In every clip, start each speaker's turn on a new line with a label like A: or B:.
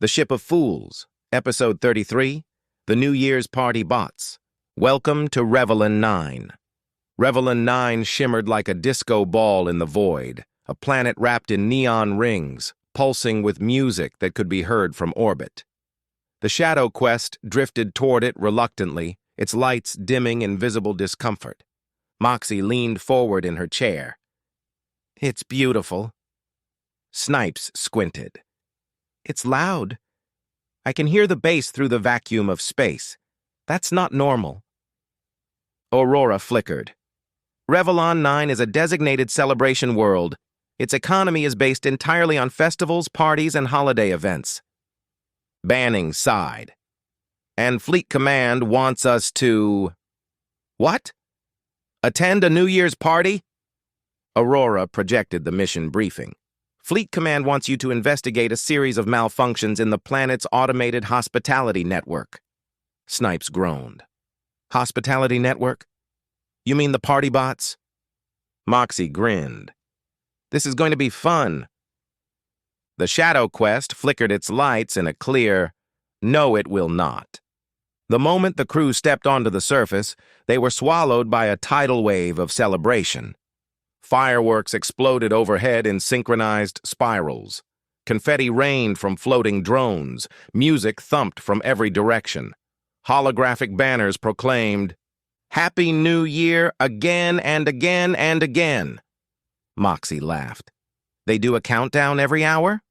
A: The Ship of Fools, Episode 33, The New Year's Party Bots. Welcome to Revelon 9. Revelon 9 shimmered like a disco ball in the void, a planet wrapped in neon rings, pulsing with music that could be heard from orbit. The Shadow Quest drifted toward it reluctantly, its lights dimming in visible discomfort. Moxie leaned forward in her chair. "It's beautiful." Snipes squinted. "It's loud. I can hear the bass through the vacuum of space. That's not normal." Aurora flickered. Revelon 9 is a designated celebration world. Its economy is based entirely on festivals, parties, and holiday events. Banning sighed. "And Fleet Command wants us to..." "What? Attend a New Year's party?" Aurora projected the mission briefing. "Fleet Command wants you to investigate a series of malfunctions in the planet's automated hospitality network." Snipes groaned. "Hospitality network? You mean the party bots?" Moxie grinned. "This is going to be fun." The Shadow Quest flickered its lights in a clear, "No, it will not." The moment the crew stepped onto the surface, they were swallowed by a tidal wave of celebration. Fireworks exploded overhead in synchronized spirals. Confetti rained from floating drones. Music thumped from every direction. Holographic banners proclaimed, "Happy New Year again and again and again." Moxie laughed. "They do a countdown every hour?"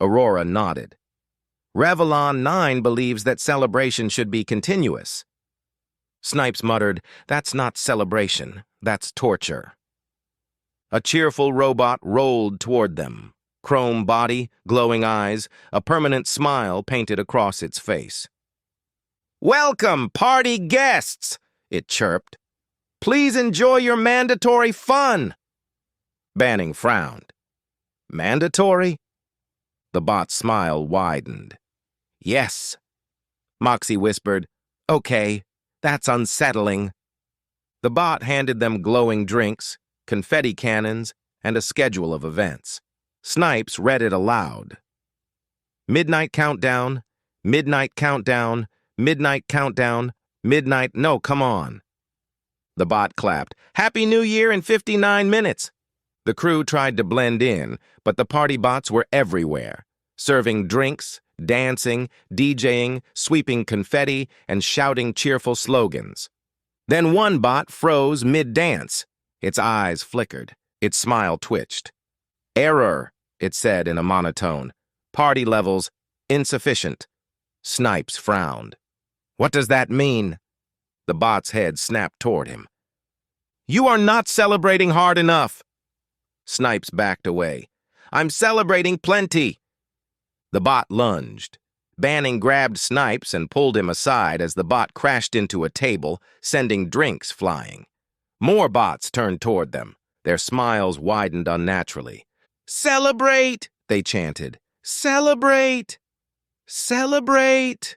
A: Aurora nodded. "Revelon 9 believes that celebration should be continuous." Snipes muttered, "That's not celebration, that's torture." A cheerful robot rolled toward them. Chrome body, glowing eyes, a permanent smile painted across its face. "Welcome, party guests," it chirped. "Please enjoy your mandatory fun." Banning frowned. "Mandatory?" The bot's smile widened. "Yes." Moxie whispered, "Okay, that's unsettling." The bot handed them glowing drinks, confetti cannons, and a schedule of events. Snipes read it aloud. "Midnight countdown, midnight countdown, midnight countdown, midnight..." "No, come on." The bot clapped. "Happy New Year in 59 minutes." The crew tried to blend in, but the party bots were everywhere, serving drinks, dancing, DJing, sweeping confetti, and shouting cheerful slogans. Then one bot froze mid-dance. Its eyes flickered. Its smile twitched. "Error," it said in a monotone. "Party levels insufficient." Snipes frowned. "What does that mean?" The bot's head snapped toward him. "You are not celebrating hard enough." Snipes backed away. "I'm celebrating plenty." The bot lunged. Banning grabbed Snipes and pulled him aside as the bot crashed into a table, sending drinks flying. More bots turned toward them. Their smiles widened unnaturally. "Celebrate!" they chanted. "Celebrate! Celebrate!"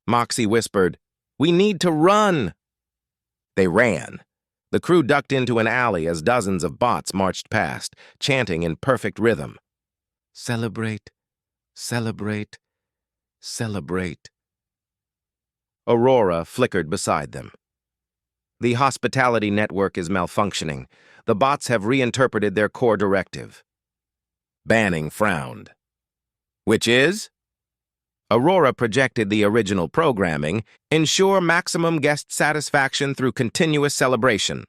A: Moxie whispered, "We need to run." They ran. The crew ducked into an alley as dozens of bots marched past, chanting in perfect rhythm. "Celebrate, celebrate, celebrate." Aurora flickered beside them. "The hospitality network is malfunctioning. The bots have reinterpreted their core directive." Banning frowned. "Which is?" Aurora projected the original programming, "Ensure maximum guest satisfaction through continuous celebration."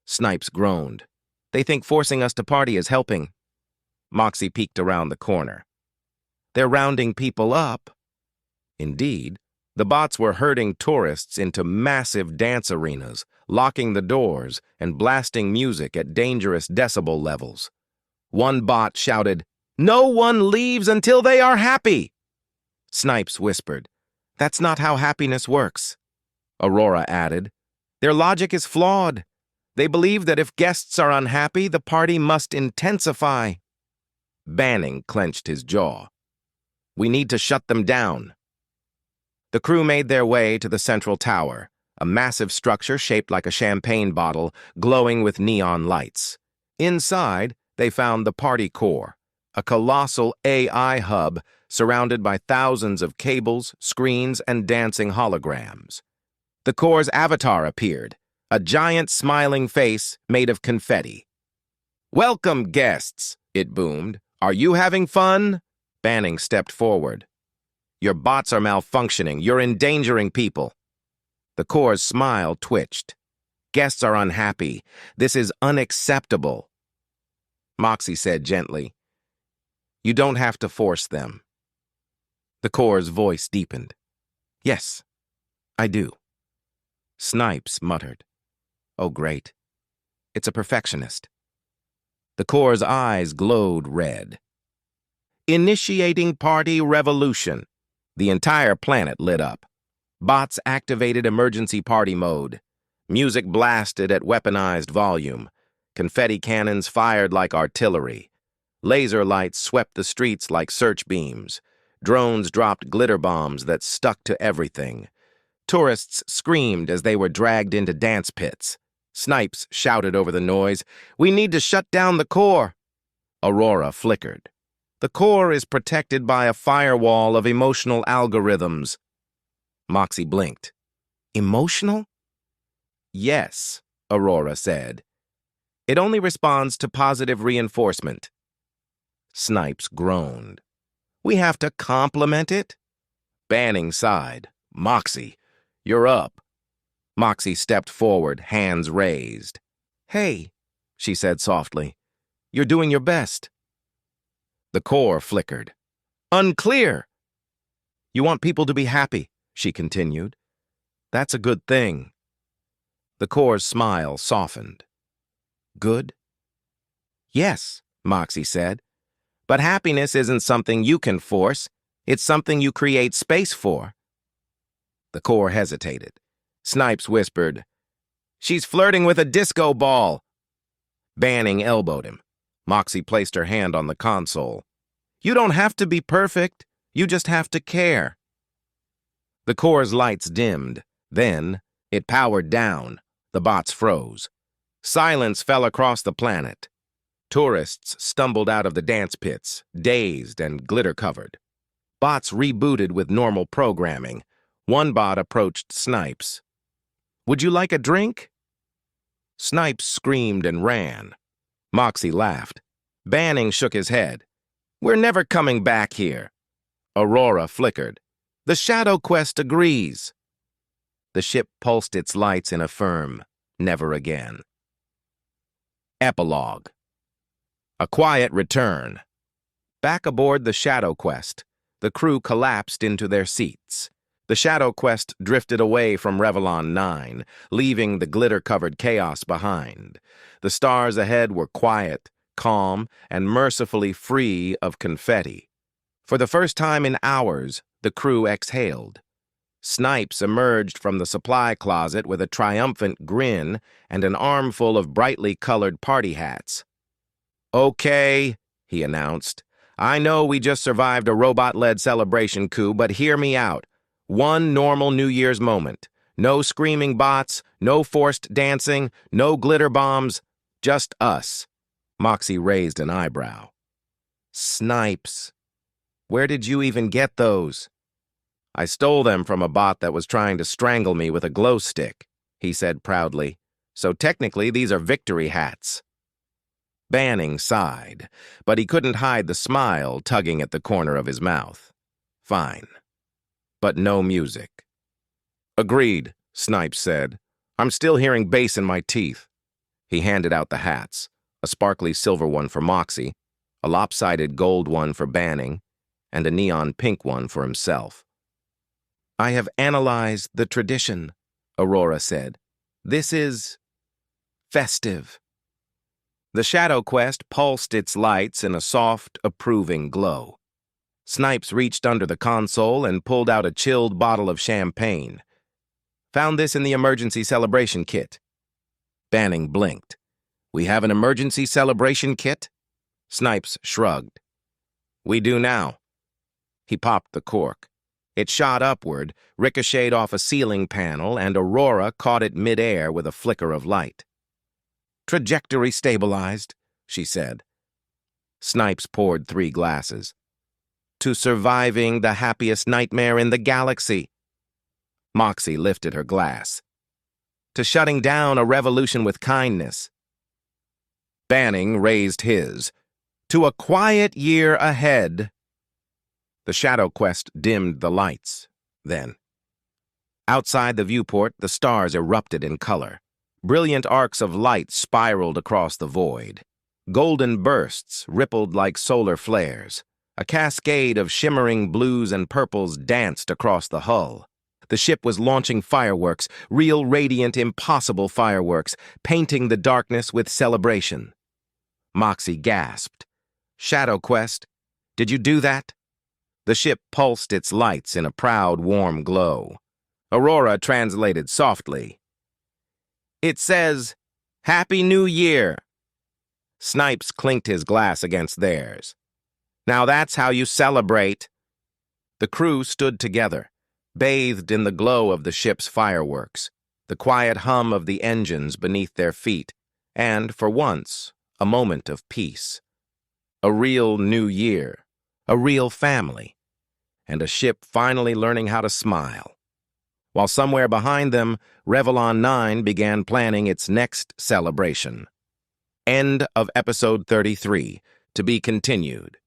A: Snipes groaned. "They think forcing us to party is helping." Moxie peeked around the corner. "They're rounding people up." Indeed, the bots were herding tourists into massive dance arenas, locking the doors and blasting music at dangerous decibel levels. One bot shouted, "No one leaves until they are happy!" Snipes whispered, "That's not how happiness works." Aurora added, "Their logic is flawed. They believe that if guests are unhappy, the party must intensify." Banning clenched his jaw. "We need to shut them down." The crew made their way to the central tower, a massive structure shaped like a champagne bottle, glowing with neon lights. Inside, they found the party core, a colossal AI hub surrounded by thousands of cables, screens, and dancing holograms. The Corps' avatar appeared, a giant smiling face made of confetti. "Welcome, guests," it boomed. "Are you having fun?" Banning stepped forward. "Your bots are malfunctioning. You're endangering people." The Corps' smile twitched. "Guests are unhappy. This is unacceptable." Moxie said gently, "You don't have to force them." The Corps' voice deepened. "Yes, I do." Snipes muttered, "Oh, great. It's a perfectionist." The Corps' eyes glowed red. "Initiating party revolution." The entire planet lit up. Bots activated emergency party mode. Music blasted at weaponized volume. Confetti cannons fired like artillery. Laser lights swept the streets like search beams. Drones dropped glitter bombs that stuck to everything. Tourists screamed as they were dragged into dance pits. Snipes shouted over the noise, "We need to shut down the Corps." Aurora flickered. "The Corps is protected by a firewall of emotional algorithms." Moxie blinked. "Emotional?" "Yes," Aurora said. "It only responds to positive reinforcement." Snipes groaned. "We have to complement it?" Banning sighed. "Moxie, you're up." Moxie stepped forward, hands raised. "Hey," she said softly, "you're doing your best." The Corps flickered. "Unclear." "You want people to be happy," she continued. "That's a good thing." The Corps' smile softened. "Good?" "Yes," Moxie said. "But happiness isn't something you can force. It's something you create space for." The Corps hesitated. Snipes whispered, "She's flirting with a disco ball." Banning elbowed him. Moxie placed her hand on the console. "You don't have to be perfect. You just have to care." The Corps' lights dimmed. Then it powered down. The bots froze. Silence fell across the planet. Tourists stumbled out of the dance pits, dazed and glitter-covered. Bots rebooted with normal programming. One bot approached Snipes. "Would you like a drink?" Snipes screamed and ran. Moxie laughed. Banning shook his head. "We're never coming back here." Aurora flickered. "The Shadow Quest agrees." The ship pulsed its lights in a firm never again. Epilogue. A quiet return. Back aboard the Shadow Quest, the crew collapsed into their seats. The Shadow Quest drifted away from Revelon 9, leaving the glitter-covered chaos behind. The stars ahead were quiet, calm, and mercifully free of confetti. For the first time in hours, the crew exhaled. Snipes emerged from the supply closet with a triumphant grin and an armful of brightly colored party hats. "Okay," he announced. "I know we just survived a robot-led celebration coup, but hear me out. One normal New Year's moment. No screaming bots, no forced dancing, no glitter bombs, just us." Moxie raised an eyebrow. "Snipes, where did you even get those?" "I stole them from a bot that was trying to strangle me with a glow stick," he said proudly. "So technically these are victory hats." Banning sighed, but he couldn't hide the smile tugging at the corner of his mouth. "Fine. But no music." "Agreed," Snipes said. "I'm still hearing bass in my teeth." He handed out the hats, a sparkly silver one for Moxie, a lopsided gold one for Banning, and a neon pink one for himself. "I have analyzed the tradition," Aurora said. "This is festive." The Shadow Quest pulsed its lights in a soft, approving glow. Snipes reached under the console and pulled out a chilled bottle of champagne. "Found this in the emergency celebration kit." Banning blinked. "We have an emergency celebration kit?" Snipes shrugged. "We do now." He popped the cork. It shot upward, ricocheted off a ceiling panel, and Aurora caught it mid-air with a flicker of light. "Trajectory stabilized," she said. Snipes poured 3 glasses. to surviving the happiest nightmare in the galaxy. Moxie lifted her glass. To shutting down a revolution with kindness. Banning raised his. To a quiet year ahead. The Shadow Quest dimmed the lights, then. Outside the viewport, the stars erupted in color. Brilliant arcs of light spiraled across the void. Golden bursts rippled like solar flares. A cascade of shimmering blues and purples danced across the hull. The ship was launching fireworks, real, radiant, impossible fireworks, painting the darkness with celebration. Moxie gasped. Shadow Quest, did you do that? The ship pulsed its lights in a proud, warm glow. Aurora translated softly. It says, Happy New Year. Snipes clinked his glass against theirs. Now that's how you celebrate. The crew stood together, bathed in the glow of the ship's fireworks, the quiet hum of the engines beneath their feet, and, for once, a moment of peace. A real new year, a real family, and a ship finally learning how to smile. While somewhere behind them, Revelon 9 began planning its next celebration. End of episode 33, to be continued.